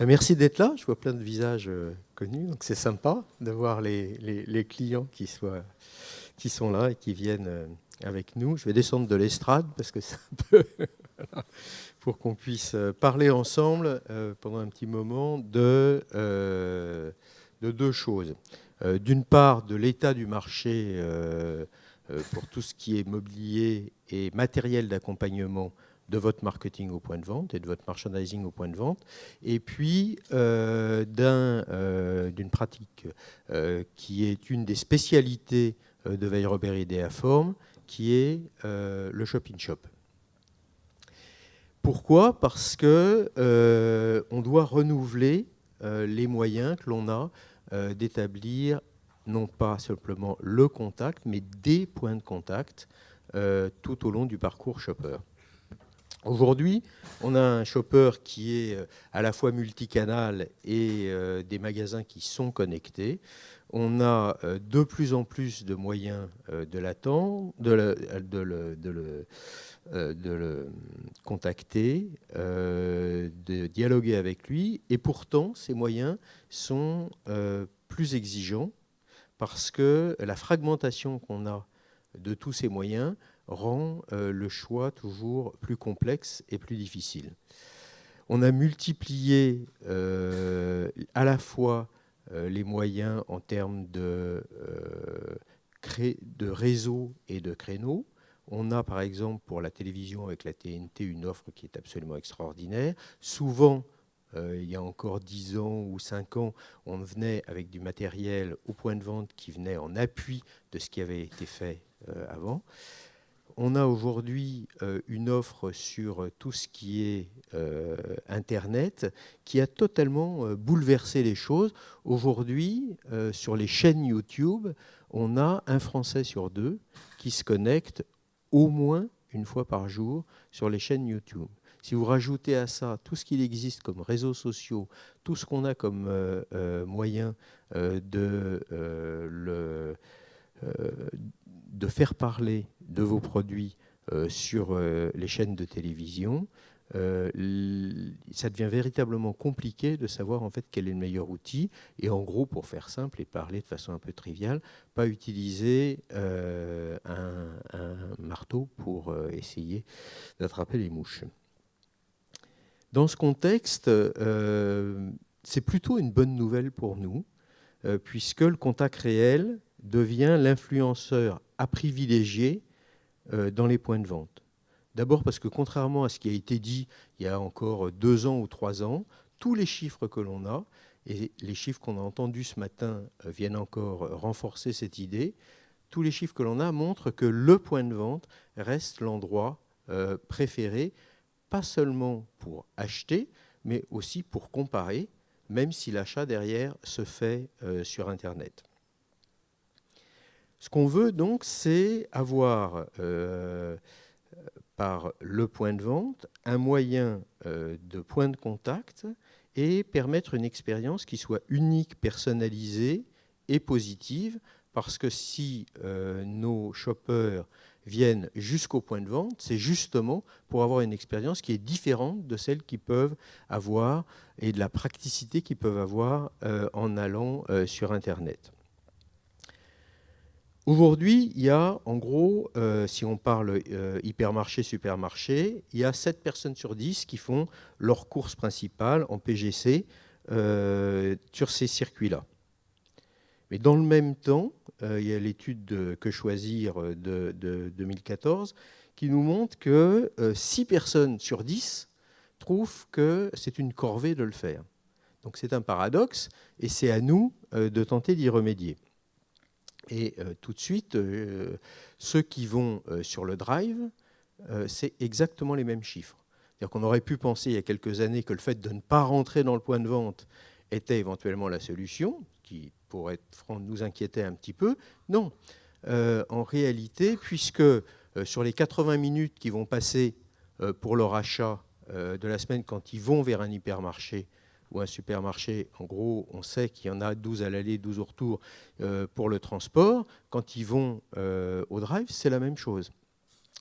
Merci d'être là. Je vois plein de visages connus, donc c'est sympa de voir les clients qui sont là et qui viennent avec nous. Je vais descendre de l'estrade parce que c'est un peu pour qu'on puisse parler ensemble pendant un petit moment de deux choses. D'une part, de l'état du marché pour tout ce qui est mobilier et matériel d'accompagnement de votre marketing au point de vente et de votre merchandising au point de vente, et puis d'une pratique qui est une des spécialités de Weyrauch Ideaform, qui est le shop-in-shop. Pourquoi ? Parce que on doit renouveler les moyens que l'on a d'établir non pas simplement le contact, mais des points de contact tout au long du parcours shopper. Aujourd'hui, on a un shopper qui est à la fois multicanal et des magasins qui sont connectés. On a de plus en plus de moyens de l'attendre, de le contacter, de dialoguer avec lui. Et pourtant, ces moyens sont plus exigeants parce que la fragmentation qu'on a de tous ces moyens rend le choix toujours plus complexe et plus difficile. On a multiplié à la fois les moyens en termes de réseau et de créneaux. On a par exemple pour la télévision avec la TNT une offre qui est absolument extraordinaire. Souvent, il y a encore 10 ans ou 5 ans, on venait avec du matériel au point de vente qui venait en appui de ce qui avait été fait avant. On a aujourd'hui une offre sur tout ce qui est Internet qui a totalement bouleversé les choses. Aujourd'hui, sur les chaînes YouTube, on a un Français sur deux qui se connecte au moins une fois par jour sur les chaînes YouTube. Si vous rajoutez à ça tout ce qu'il existe comme réseaux sociaux, tout ce qu'on a comme moyen de faire parler de vos produits sur les chaînes de télévision, ça devient véritablement compliqué de savoir en fait quel est le meilleur outil. Et en gros, pour faire simple et parler de façon un peu triviale, pas utiliser un marteau pour essayer d'attraper les mouches. Dans ce contexte, c'est plutôt une bonne nouvelle pour nous, puisque le contact réel devient l'influenceur à privilégier dans les points de vente. D'abord parce que contrairement à ce qui a été dit il y a encore 2 ans ou 3 ans, tous les chiffres que l'on a, et les chiffres qu'on a entendus ce matin viennent encore renforcer cette idée, tous les chiffres que l'on a montrent que le point de vente reste l'endroit préféré, pas seulement pour acheter, mais aussi pour comparer, même si l'achat derrière se fait sur Internet. Ce qu'on veut donc, c'est avoir, par le point de vente, un moyen de point de contact et permettre une expérience qui soit unique, personnalisée et positive, parce que si nos shoppers viennent jusqu'au point de vente, c'est justement pour avoir une expérience qui est différente de celle qu'ils peuvent avoir et de la praticité qu'ils peuvent avoir en allant sur Internet. Aujourd'hui, il y a en gros, si on parle hypermarché, supermarché, il y a 7 personnes sur 10 qui font leur course principale en PGC sur ces circuits-là. Mais dans le même temps, il y a l'étude Que choisir de 2014 qui nous montre que 6 personnes sur 10 trouvent que c'est une corvée de le faire. Donc c'est un paradoxe et c'est à nous de tenter d'y remédier. Et tout de suite, ceux qui vont sur le drive, c'est exactement les mêmes chiffres. C'est-à-dire qu'on aurait pu penser il y a quelques années que le fait de ne pas rentrer dans le point de vente était éventuellement la solution, qui, pour être franc, nous inquiétait un petit peu. Non. En réalité, puisque sur les 80 minutes qui vont passer pour leur achat de la semaine quand ils vont vers un hypermarché, ou un supermarché, en gros, on sait qu'il y en a 12 à l'aller, 12 au retour pour le transport. Quand ils vont au drive, c'est la même chose.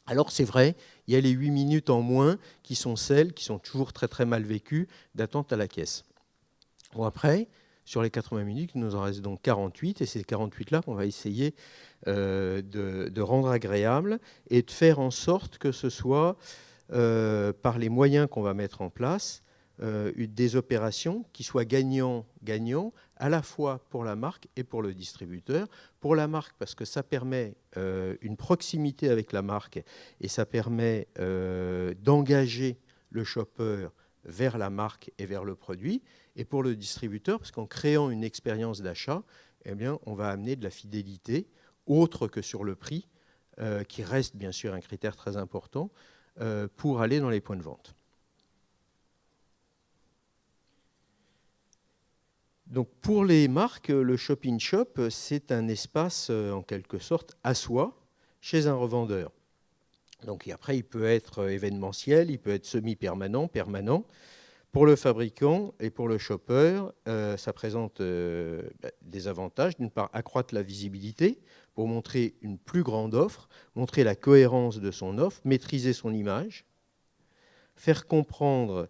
Alors c'est vrai, il y a les 8 minutes en moins qui sont celles qui sont toujours très très mal vécues d'attente à la caisse. Bon, après, sur les 80 minutes, il nous en reste donc 48, et c'est ces 48-là qu'on va essayer de rendre agréable et de faire en sorte que ce soit, par les moyens qu'on va mettre en place, des opérations qui soient gagnant-gagnant, à la fois pour la marque et pour le distributeur. Pour la marque, parce que ça permet une proximité avec la marque et ça permet d'engager le shopper vers la marque et vers le produit. Et pour le distributeur, parce qu'en créant une expérience d'achat, eh bien, on va amener de la fidélité, autre que sur le prix, qui reste bien sûr un critère très important, pour aller dans les points de vente. Donc pour les marques, le shop-in-shop, c'est un espace en quelque sorte à soi chez un revendeur. Donc après, il peut être événementiel, il peut être semi-permanent, permanent. Pour le fabricant et pour le shopper, ça présente des avantages. D'une part, accroître la visibilité pour montrer une plus grande offre, montrer la cohérence de son offre, maîtriser son image, faire comprendre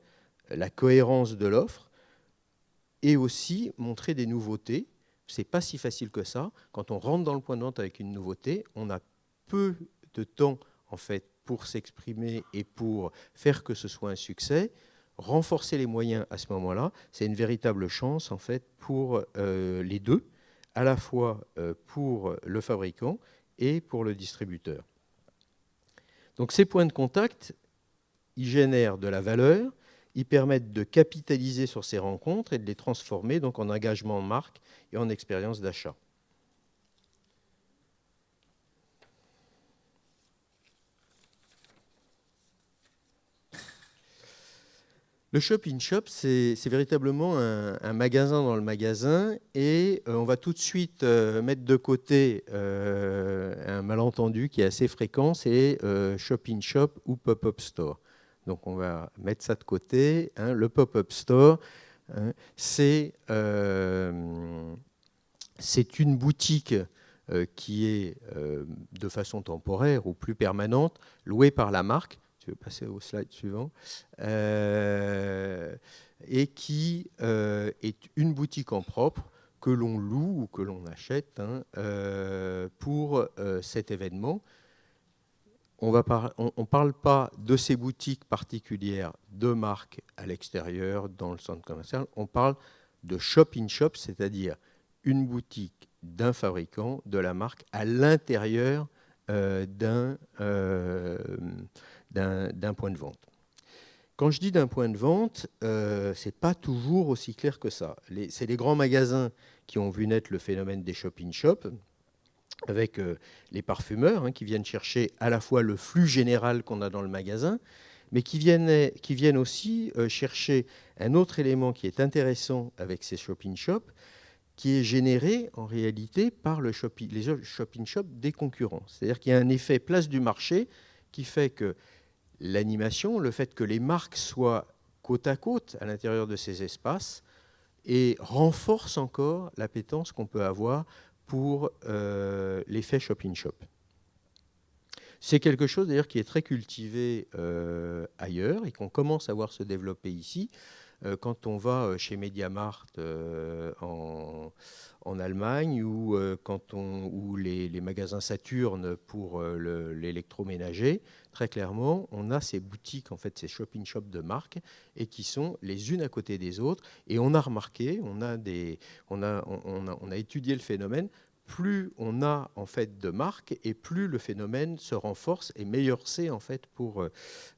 la cohérence de l'offre et aussi montrer des nouveautés. Ce n'est pas si facile que ça. Quand on rentre dans le point de vente avec une nouveauté, on a peu de temps en fait pour s'exprimer et pour faire que ce soit un succès. Renforcer les moyens à ce moment-là, c'est une véritable chance en fait pour les deux, à la fois pour le fabricant et pour le distributeur. Donc ces points de contact, ils génèrent de la valeur, ils permettent de capitaliser sur ces rencontres et de les transformer donc en engagement en marque et en expérience d'achat. Le shop-in-shop, c'est véritablement un magasin dans le magasin et on va tout de suite mettre de côté un malentendu qui est assez fréquent, c'est shop-in-shop ou pop-up store. Donc on va mettre ça de côté. Hein. Le pop-up store, hein, c'est une boutique qui est de façon temporaire ou plus permanente, louée par la marque. Tu veux passer au slide suivant, et qui est une boutique en propre que l'on loue ou que l'on achète hein, pour cet événement. On ne parle pas de ces boutiques particulières de marque à l'extérieur, dans le centre commercial. On parle de shop-in-shop, c'est-à-dire une boutique d'un fabricant, de la marque, à l'intérieur d'un point de vente. Quand je dis d'un point de vente, ce n'est pas toujours aussi clair que ça. C'est les grands magasins qui ont vu naître le phénomène des shop-in-shop, avec les parfumeurs hein, qui viennent chercher à la fois le flux général qu'on a dans le magasin, mais qui viennent aussi chercher un autre élément qui est intéressant avec ces shop-in-shop, qui est généré en réalité par les shop-in-shop des concurrents. C'est-à-dire qu'il y a un effet place du marché qui fait que l'animation, le fait que les marques soient côte à côte à l'intérieur de ces espaces et renforce encore l'appétence qu'on peut avoir pour l'effet shop-in-shop. C'est quelque chose d'ailleurs qui est très cultivé ailleurs et qu'on commence à voir se développer ici. Quand on va chez MediaMarkt en Allemagne ou ou les magasins Saturn pour l'électroménager, très clairement, on a ces boutiques, en fait, ces shop-in-shop de marque et qui sont les unes à côté des autres. Et on a remarqué, on a étudié le phénomène. Plus on a en fait de marques et plus le phénomène se renforce et meilleur c'est en fait pour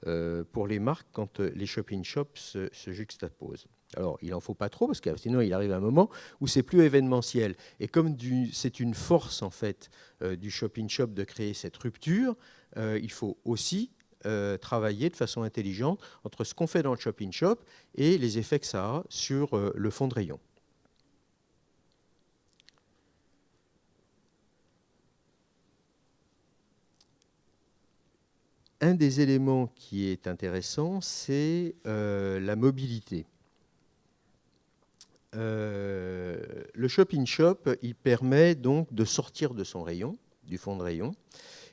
les marques quand les shop-in-shop se juxtaposent. Alors, il n'en faut pas trop parce que sinon il arrive un moment où c'est plus événementiel. Et comme c'est une force en fait du shop-in-shop de créer cette rupture, il faut aussi travailler de façon intelligente entre ce qu'on fait dans le shop-in-shop et les effets que ça a sur le fond de rayon. Un des éléments qui est intéressant, c'est la mobilité. Le shop-in-shop, il permet donc de sortir de son rayon, du fond de rayon,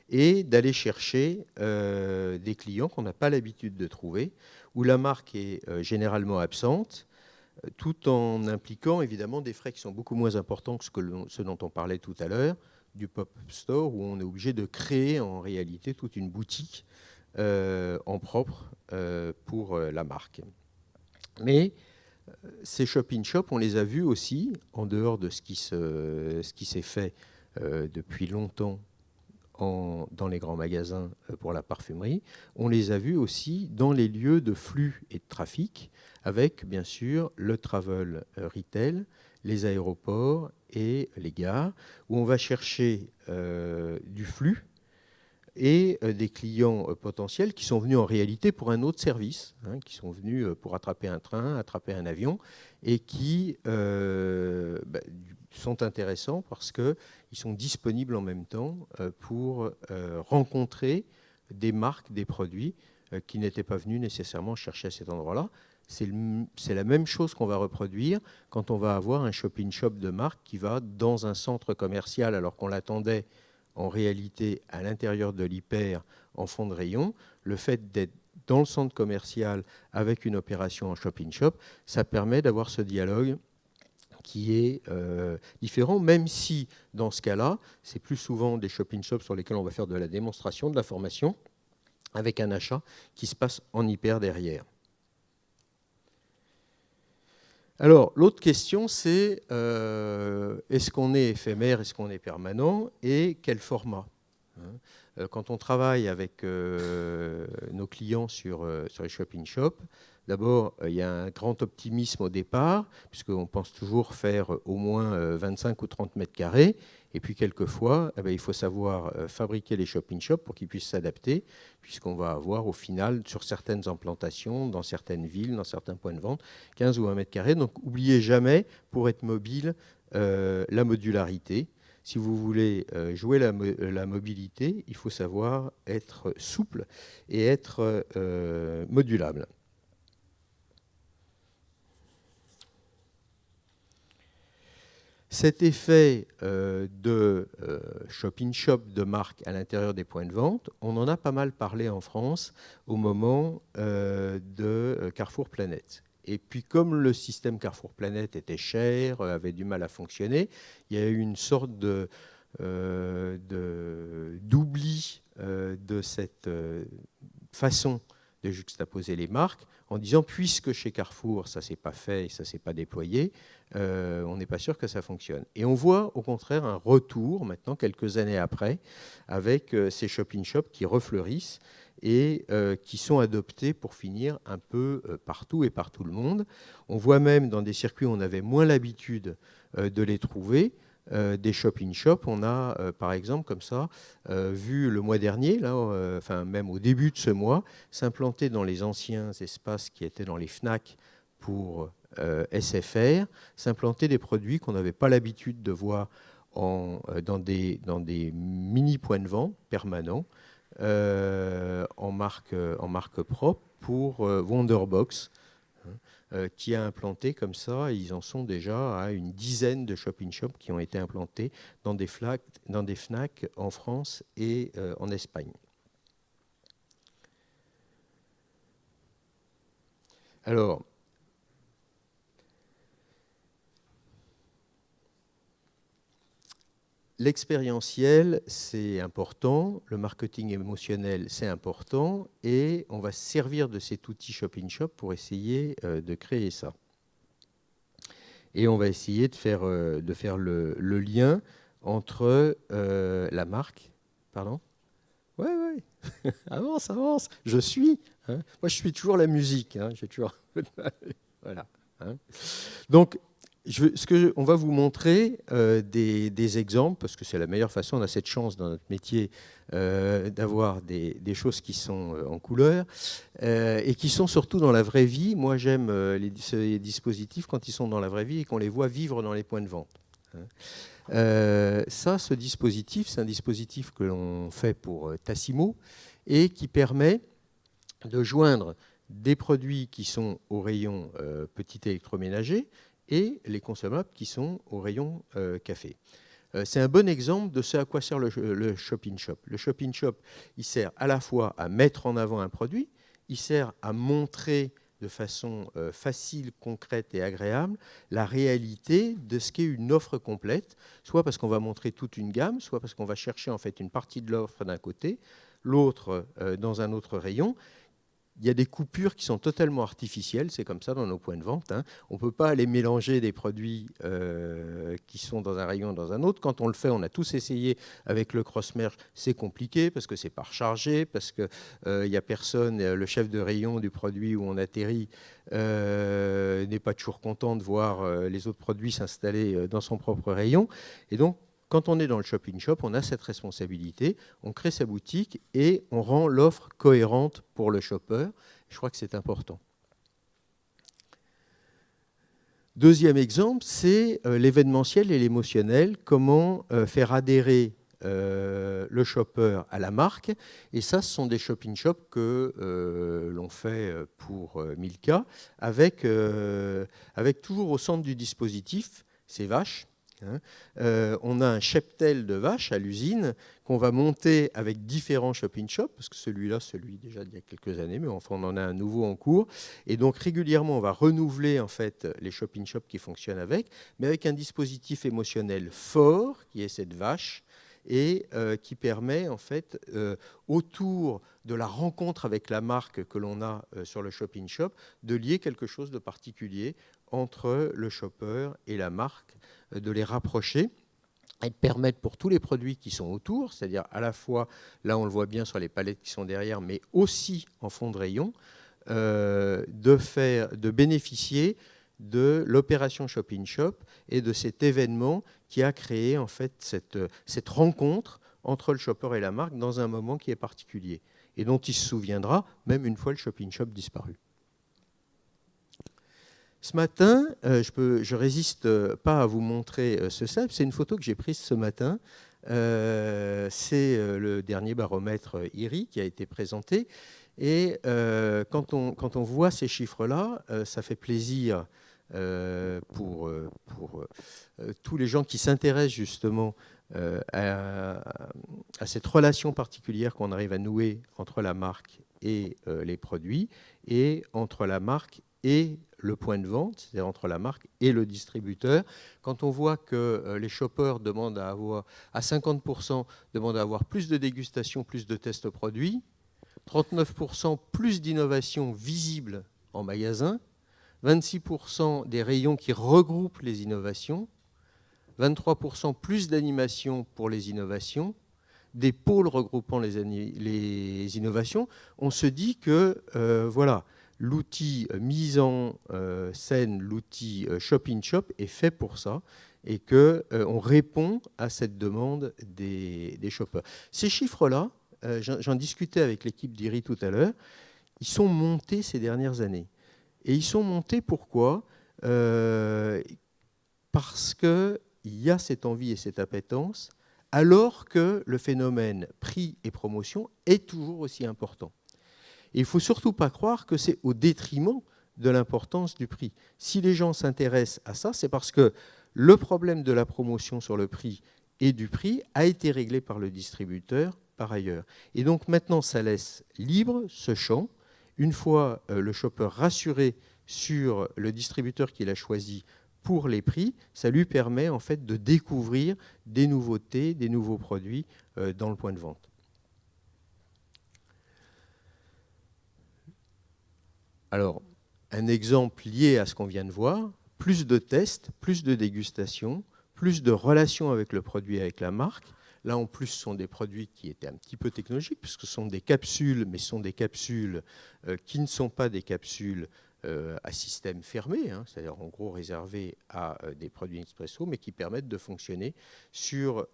et d'aller chercher des clients qu'on n'a pas l'habitude de trouver, où la marque est généralement absente, tout en impliquant évidemment des frais qui sont beaucoup moins importants que ce dont on parlait tout à l'heure, du pop-up store, où on est obligé de créer en réalité toute une boutique en propre pour la marque. Mais ces shop-in-shop, on les a vus aussi, en dehors de ce qui s'est fait depuis longtemps dans les grands magasins pour la parfumerie, on les a vus aussi dans les lieux de flux et de trafic, avec bien sûr le travel retail, les aéroports et les gares, où on va chercher du flux et des clients potentiels qui sont venus en réalité pour un autre service, qui sont venus pour attraper un train, attraper un avion, et qui sont intéressants parce qu'ils sont disponibles en même temps pour rencontrer des marques, des produits qui n'étaient pas venus nécessairement chercher à cet endroit-là. C'est la même chose qu'on va reproduire quand on va avoir un shop-in-shop de marque qui va dans un centre commercial alors qu'on l'attendait en réalité à l'intérieur de l'hyper en fond de rayon. Le fait d'être dans le centre commercial avec une opération en shop-in-shop, ça permet d'avoir ce dialogue qui est différent, même si dans ce cas-là, c'est plus souvent des shop-in-shops sur lesquels on va faire de la démonstration, de la formation, avec un achat qui se passe en hyper derrière. Alors, l'autre question, c'est est-ce qu'on est éphémère, est-ce qu'on est permanent, et quel format? Quand on travaille avec nos clients sur les shop-in-shop, d'abord, il y a un grand optimisme au départ, puisqu'on pense toujours faire au moins 25 ou 30 mètres carrés. Et puis, quelquefois, il faut savoir fabriquer les shop-in-shop pour qu'ils puissent s'adapter, puisqu'on va avoir, au final, sur certaines implantations, dans certaines villes, dans certains points de vente, 15 ou 20 mètres carrés. Donc, n'oubliez jamais, pour être mobile, la modularité. Si vous voulez jouer la mobilité, il faut savoir être souple et être modulable. Cet effet de shop-in-shop de marque à l'intérieur des points de vente, on en a pas mal parlé en France au moment de Carrefour Planète. Et puis comme le système Carrefour Planète était cher, avait du mal à fonctionner, il y a eu une sorte d'oubli de cette façon de juxtaposer les marques, en disant, puisque chez Carrefour, ça ne s'est pas fait et ça ne s'est pas déployé, on n'est pas sûr que ça fonctionne. Et on voit au contraire un retour, maintenant, quelques années après, avec ces shop-in-shop qui refleurissent et qui sont adoptés pour finir un peu partout et par tout le monde. On voit même dans des circuits où on avait moins l'habitude de les trouver, des shop-in-shop. On a, par exemple, comme ça, vu le mois dernier, là, enfin même au début de ce mois, s'implanter dans les anciens espaces qui étaient dans les FNAC pour SFR, s'implanter des produits qu'on n'avait pas l'habitude de voir dans des mini-points de vente permanents, en marque propre pour Wonderbox, qui a implanté comme ça. Ils en sont déjà à une dizaine de shop-in-shop qui ont été implantés dans des FNAC en France et en Espagne. Alors, l'expérientiel, c'est important, le marketing émotionnel, c'est important, et on va se servir de cet outil shop-in-shop pour essayer de créer ça. Et on va essayer de faire le lien entre la marque. Pardon ? Ouais. Avance. Je suis. Moi, je suis toujours la musique. J'ai toujours. Voilà. Donc, on va vous montrer des exemples, parce que c'est la meilleure façon. On a cette chance dans notre métier d'avoir des choses qui sont en couleur et qui sont surtout dans la vraie vie. Moi, j'aime ces dispositifs quand ils sont dans la vraie vie et qu'on les voit vivre dans les points de vente. Ce dispositif, c'est un dispositif que l'on fait pour Tassimo et qui permet de joindre des produits qui sont au rayon petit électroménager et les consommables qui sont au rayon café. C'est un bon exemple de ce à quoi sert le shop-in-shop. Le shop-in-shop, il sert à la fois à mettre en avant un produit, il sert à montrer de façon facile, concrète et agréable la réalité de ce qu'est une offre complète, soit parce qu'on va montrer toute une gamme, soit parce qu'on va chercher en fait une partie de l'offre d'un côté, l'autre dans un autre rayon. Il y a des coupures qui sont totalement artificielles, c'est comme ça dans nos points de vente. Hein. On ne peut pas aller mélanger des produits qui sont dans un rayon et dans un autre. Quand on le fait, on a tous essayé avec le cross-merge, c'est compliqué parce que c'est pas rechargé, parce qu'il n'y a personne, le chef de rayon du produit où on atterrit n'est pas toujours content de voir les autres produits s'installer dans son propre rayon. Et donc, quand on est dans le shop-in-shop, on a cette responsabilité, on crée sa boutique et on rend l'offre cohérente pour le shopper. Je crois que c'est important. Deuxième exemple, c'est l'événementiel et l'émotionnel. Comment faire adhérer le shopper à la marque. Et ça, ce sont des shop-in-shop que l'on fait pour Milka, avec toujours au centre du dispositif ces vaches. On a un cheptel de vaches à l'usine qu'on va monter avec différents shop-in-shop, parce que celui déjà d'il y a quelques années, mais enfin on en a un nouveau en cours. Et donc régulièrement, on va renouveler en fait les shop-in-shop qui fonctionnent avec, mais avec un dispositif émotionnel fort, qui est cette vache, et qui permet en fait, autour de la rencontre avec la marque que l'on a sur le shop-in-shop, de lier quelque chose de particulier entre le shopper et la marque, de les rapprocher et de permettre pour tous les produits qui sont autour, c'est-à-dire à la fois, là on le voit bien sur les palettes qui sont derrière, mais aussi en fond de rayon, de bénéficier de l'opération Shop-in-Shop et de cet événement qui a créé en fait cette rencontre entre le shopper et la marque dans un moment qui est particulier et dont il se souviendra même une fois le Shop-in-Shop disparu. Ce matin, je résiste pas à vous montrer ce slide. C'est une photo que j'ai prise ce matin. C'est le dernier baromètre IRI qui a été présenté. Et quand on voit ces chiffres-là, ça fait plaisir pour tous les gens qui s'intéressent justement à cette relation particulière qu'on arrive à nouer entre la marque et les produits, et entre la marque et le point de vente, c'est-à-dire entre la marque et le distributeur. Quand on voit que les shoppers demandent à 50% demandent à avoir plus de dégustation, plus de tests produits, 39% plus d'innovation visible en magasin, 26% des rayons qui regroupent les innovations, 23% plus d'animation pour les innovations, des pôles regroupant les innovations, on se dit que voilà, l'outil mise en scène, l'outil Shop-in-Shop est fait pour ça et qu'on répond à cette demande des shoppers. Ces chiffres-là, j'en discutais avec l'équipe d'IRI tout à l'heure, ils sont montés ces dernières années. Et ils sont montés pourquoi ? Parce qu'il y a cette envie et cette appétence, alors que le phénomène prix et promotion est toujours aussi important. Et il ne faut surtout pas croire que c'est au détriment de l'importance du prix. Si les gens s'intéressent à ça, c'est parce que le problème de la promotion sur le prix et du prix a été réglé par le distributeur par ailleurs. Et donc maintenant, ça laisse libre ce champ. Une fois le shopper rassuré sur le distributeur qu'il a choisi pour les prix, ça lui permet en fait de découvrir des nouveautés, des nouveaux produits dans le point de vente. Alors, un exemple lié à ce qu'on vient de voir, plus de tests, plus de dégustation, plus de relations avec le produit et avec la marque. Là, en plus, ce sont des produits qui étaient un petit peu technologiques, puisque ce sont des capsules, mais ce sont des capsules qui ne sont pas des capsules à système fermé, hein, c'est-à-dire en gros réservées à des produits Nespresso, mais qui permettent de fonctionner sur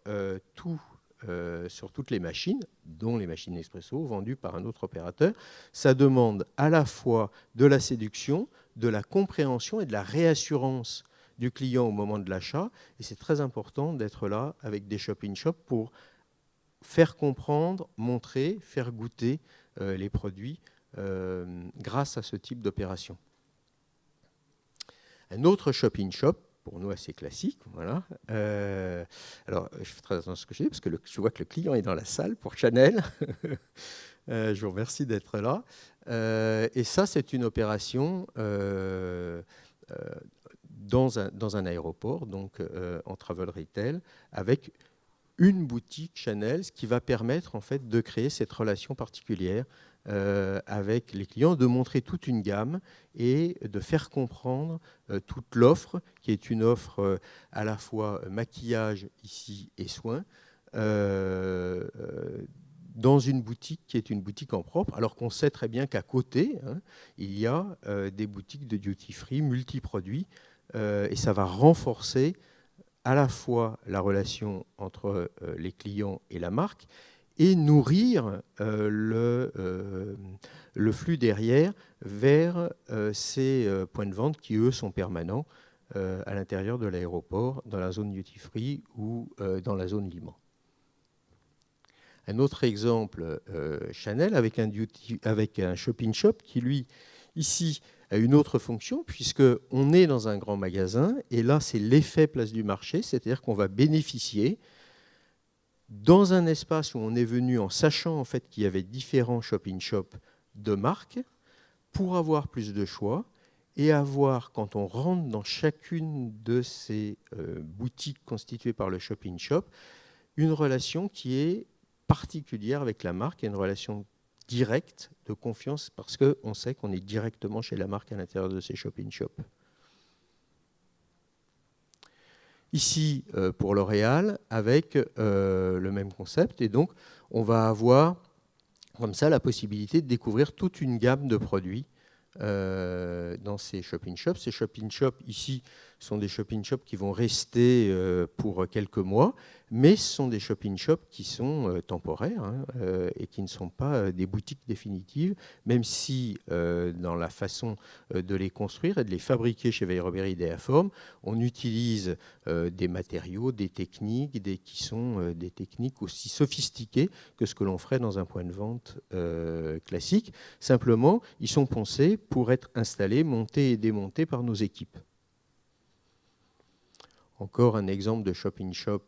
toutes les machines, dont les machines Nespresso, vendues par un autre opérateur. Ça demande à la fois de la séduction, de la compréhension et de la réassurance du client au moment de l'achat. Et c'est très important d'être là avec des shop-in-shop pour faire comprendre, montrer, faire goûter les produits grâce à ce type d'opération. Un autre shop-in-shop pour nous assez classique. Voilà. Alors, je fais très attention à ce que je dis, parce que je vois que le client est dans la salle pour Chanel. Je vous remercie d'être là. Et ça, c'est une opération dans un aéroport, donc en travel retail, avec une boutique Chanel, ce qui va permettre en fait de créer cette relation particulière avec les clients, de montrer toute une gamme et de faire comprendre toute l'offre, qui est une offre à la fois maquillage ici et soins, dans une boutique qui est une boutique en propre, alors qu'on sait très bien qu'à côté, il y a des boutiques de duty-free multi-produits, et ça va renforcer à la fois la relation entre les clients et la marque et nourrir le flux derrière vers ces points de vente qui, eux, sont permanents à l'intérieur de l'aéroport, dans la zone duty-free ou dans la zone Liman. Un autre exemple, Chanel, avec un shop-in-shop qui, lui, ici, a une autre fonction, puisqu'on est dans un grand magasin, et là, c'est l'effet place du marché, c'est-à-dire qu'on va bénéficier, dans un espace où on est venu en sachant en fait, qu'il y avait différents shop-in-shop de marques, pour avoir plus de choix, et avoir, quand on rentre dans chacune de ces boutiques constituées par le shop-in-shop, une relation qui est particulière avec la marque, et une relation directe de confiance, parce qu'on sait qu'on est directement chez la marque à l'intérieur de ces shop-in-shop. Ici, pour L'Oréal, avec le même concept, et donc on va avoir comme ça la possibilité de découvrir toute une gamme de produits dans ces shop-in-shops. Ces shop-in-shops, ici, sont des shop-in-shops qui vont rester pour quelques mois, mais ce sont des shop-in-shops qui sont temporaires et qui ne sont pas des boutiques définitives, même si dans la façon de les construire et de les fabriquer chez Vieille Robéry et Déaform, on utilise des matériaux, des techniques qui sont des techniques aussi sophistiquées que ce que l'on ferait dans un point de vente classique. Simplement, ils sont pensés pour être installés, montés et démontés par nos équipes. Encore un exemple de shop-in-shop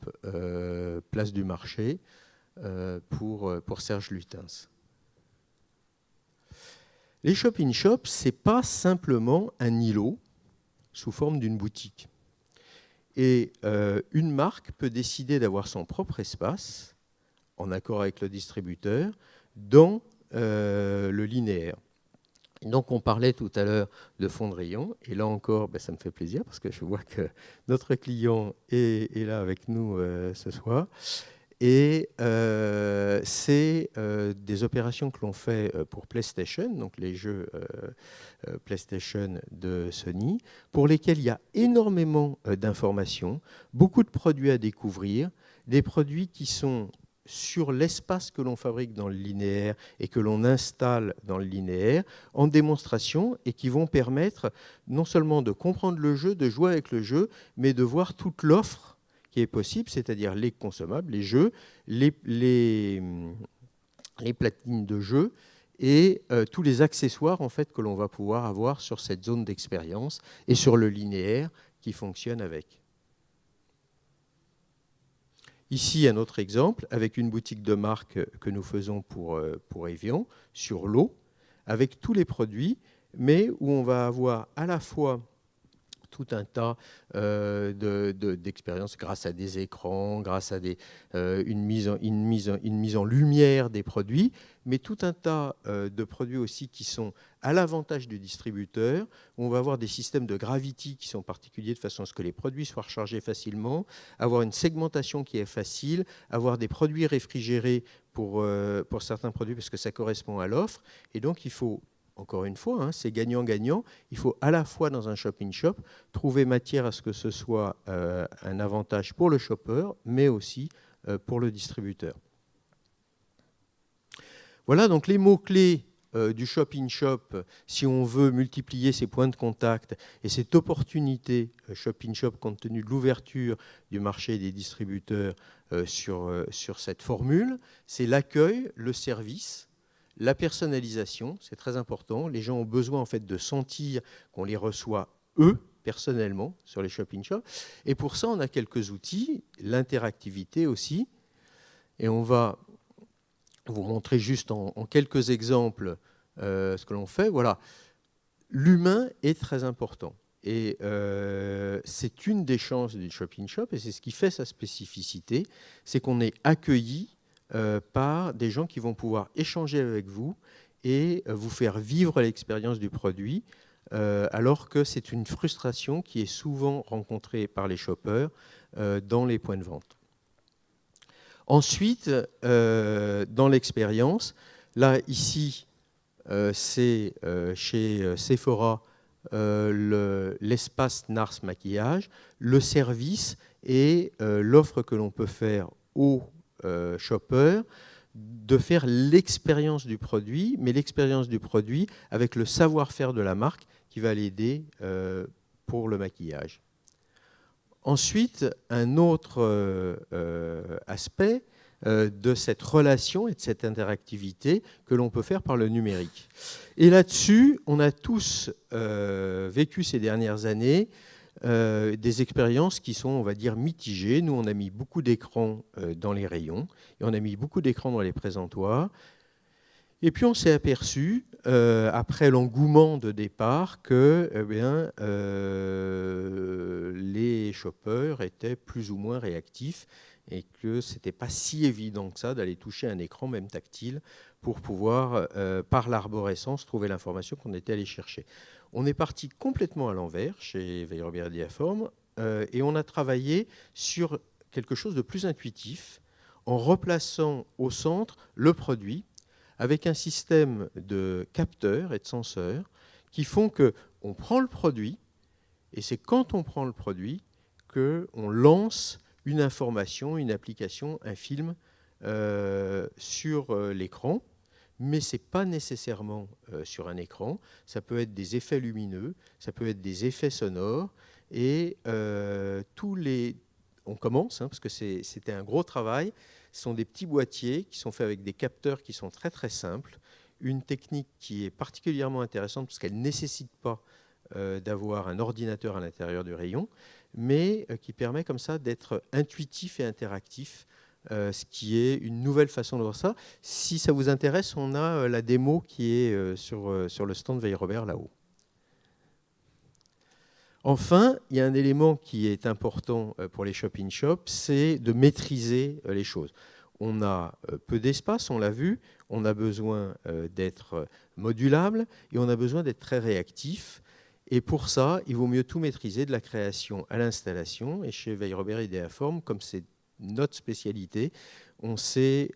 place du marché pour Serge Lutens. Les shop-in-shop, ce n'est pas simplement un îlot sous forme d'une boutique. Et une marque peut décider d'avoir son propre espace, en accord avec le distributeur, dans le linéaire. Donc on parlait tout à l'heure de fonds de rayon, et là encore, ça me fait plaisir parce que je vois que notre client est là avec nous ce soir. Et c'est des opérations que l'on fait pour PlayStation, donc les jeux PlayStation de Sony, pour lesquels il y a énormément d'informations, beaucoup de produits à découvrir, des produits qui sont sur l'espace que l'on fabrique dans le linéaire et que l'on installe dans le linéaire en démonstration et qui vont permettre non seulement de comprendre le jeu, de jouer avec le jeu, mais de voir toute l'offre qui est possible, c'est-à-dire les consommables, les jeux, les platines de jeu et tous les accessoires en fait, que l'on va pouvoir avoir sur cette zone d'expérience et sur le linéaire qui fonctionne avec. Ici, un autre exemple, avec une boutique de marque que nous faisons pour Evian, sur l'eau, avec tous les produits, mais où on va avoir à la fois tout un tas d'expériences grâce à des écrans, grâce à une mise en lumière des produits, mais tout un tas de produits aussi qui sont à l'avantage du distributeur. On va avoir des systèmes de gravity qui sont particuliers de façon à ce que les produits soient rechargés facilement, avoir une segmentation qui est facile, avoir des produits réfrigérés pour certains produits parce que ça correspond à l'offre. Et donc, il faut... Encore une fois, c'est gagnant-gagnant. Il faut à la fois dans un shop-in-shop trouver matière à ce que ce soit un avantage pour le shopper, mais aussi pour le distributeur. Voilà donc les mots-clés du shop-in-shop si on veut multiplier ces points de contact et cette opportunité shop-in-shop compte tenu de l'ouverture du marché des distributeurs sur cette formule. C'est l'accueil, le service, la personnalisation, c'est très important. Les gens ont besoin en fait de sentir qu'on les reçoit eux personnellement sur les shop-in-shop. Et pour ça, on a quelques outils, l'interactivité aussi. Et on va vous montrer juste en quelques exemples ce que l'on fait. Voilà, l'humain est très important. Et c'est une des chances du shop-in-shop, et c'est ce qui fait sa spécificité, c'est qu'on est accueilli par des gens qui vont pouvoir échanger avec vous et vous faire vivre l'expérience du produit, alors que c'est une frustration qui est souvent rencontrée par les shoppers dans les points de vente. Ensuite, dans l'expérience, là, ici, c'est chez Sephora l'espace Nars Maquillage, le service et l'offre que l'on peut faire aux shoppers de faire l'expérience du produit, mais l'expérience du produit avec le savoir-faire de la marque qui va l'aider pour le maquillage. Ensuite, un autre aspect de cette relation et de cette interactivité que l'on peut faire par le numérique. Et là-dessus, on a tous vécu ces dernières années des expériences qui sont, on va dire, mitigées. Nous, on a mis beaucoup d'écrans dans les rayons et on a mis beaucoup d'écrans dans les présentoirs. Et puis on s'est aperçu, après l'engouement de départ, que les shoppers étaient plus ou moins réactifs et que ce n'était pas si évident que ça d'aller toucher un écran, même tactile, pour pouvoir, par l'arborescence, trouver l'information qu'on était allé chercher. On est parti complètement à l'envers chez Weil Robert et Diaform et on a travaillé sur quelque chose de plus intuitif en replaçant au centre le produit, avec un système de capteurs et de senseurs qui font qu'on prend le produit, et c'est quand on prend le produit qu'on lance une information, une application, un film sur l'écran, mais ce n'est pas nécessairement sur un écran. Ça peut être des effets lumineux, ça peut être des effets sonores, et on commence, parce que c'était un gros travail. Ce sont des petits boîtiers qui sont faits avec des capteurs qui sont très très simples. Une technique qui est particulièrement intéressante parce qu'elle ne nécessite pas d'avoir un ordinateur à l'intérieur du rayon, mais qui permet comme ça d'être intuitif et interactif, ce qui est une nouvelle façon de voir ça. Si ça vous intéresse, on a la démo qui est sur le stand Weil Robert là-haut. Enfin, il y a un élément qui est important pour les shop-in-shop, c'est de maîtriser les choses. On a peu d'espace, on l'a vu, on a besoin d'être modulable et on a besoin d'être très réactif. Et pour ça, il vaut mieux tout maîtriser, de la création à l'installation. Et chez Weil Robert et Diaform, comme c'est notre spécialité, on s'est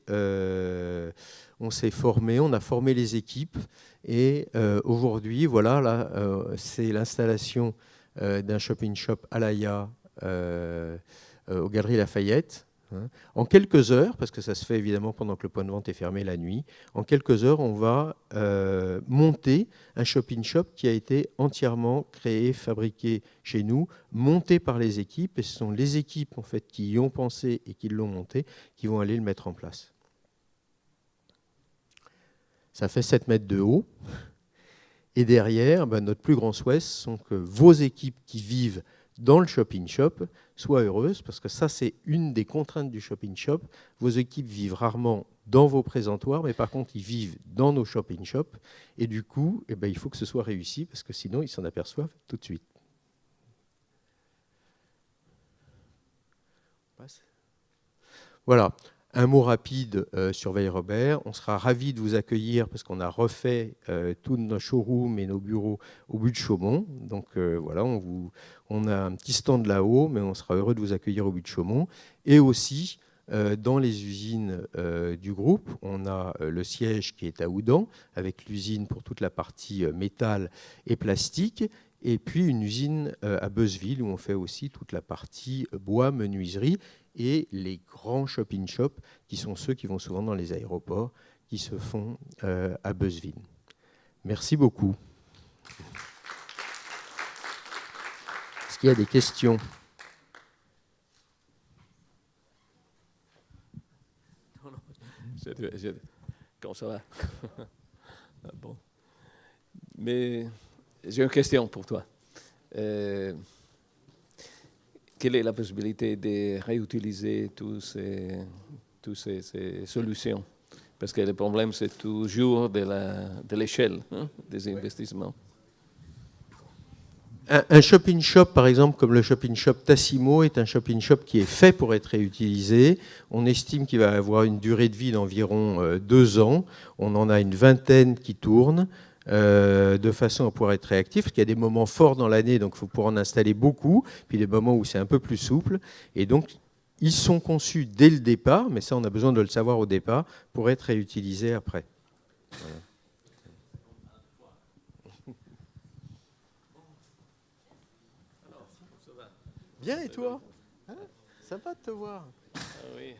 formé, on a formé les équipes. Et aujourd'hui, voilà, là, c'est l'installation d'un shop-in-shop à l'AIA aux Galeries Lafayette. En quelques heures, parce que ça se fait évidemment pendant que le point de vente est fermé la nuit, en quelques heures, on va monter un shop-in-shop qui a été entièrement créé, fabriqué chez nous, monté par les équipes. Et ce sont les équipes en fait, qui y ont pensé et qui l'ont monté, qui vont aller le mettre en place. Ça fait 7 mètres de haut. Et derrière, notre plus grand souhait, sont que vos équipes qui vivent dans le shop-in-shop soient heureuses, parce que ça, c'est une des contraintes du shop-in-shop. Vos équipes vivent rarement dans vos présentoirs, mais par contre, ils vivent dans nos shop-in-shop. Et du coup, il faut que ce soit réussi, parce que sinon, ils s'en aperçoivent tout de suite. Voilà. Un mot rapide sur Weil Robert. On sera ravis de vous accueillir parce qu'on a refait tous nos showrooms et nos bureaux au but de Chaumont. Donc voilà, on a un petit stand là-haut, mais on sera heureux de vous accueillir au but de Chaumont. Et aussi, dans les usines du groupe, on a le siège qui est à Oudan, avec l'usine pour toute la partie métal et plastique. Et puis une usine à Beuzeville où on fait aussi toute la partie bois, menuiserie, et les grands shop-in-shop qui sont ceux qui vont souvent dans les aéroports, qui se font à Beuzeville. Merci beaucoup. Est-ce qu'il y a des questions ? Comment ça va? Bon. Mais j'ai une question pour toi. Quelle est la possibilité de réutiliser toutes ces solutions? Parce que le problème, c'est toujours de l'échelle des investissements. Un shop-in-shop, par exemple, comme le shop-in-shop Tassimo, est un shop-in-shop qui est fait pour être réutilisé. On estime qu'il va avoir une durée de vie d'environ 2 ans. On en a une vingtaine qui tournent de façon à pouvoir être réactif. Parce qu'il y a des moments forts dans l'année, donc il faut pouvoir en installer beaucoup, puis des moments où c'est un peu plus souple. Et donc, ils sont conçus dès le départ, mais ça, on a besoin de le savoir au départ, pour être réutilisés après. Voilà. Bien, et toi? Sympa de te voir. Ah oui.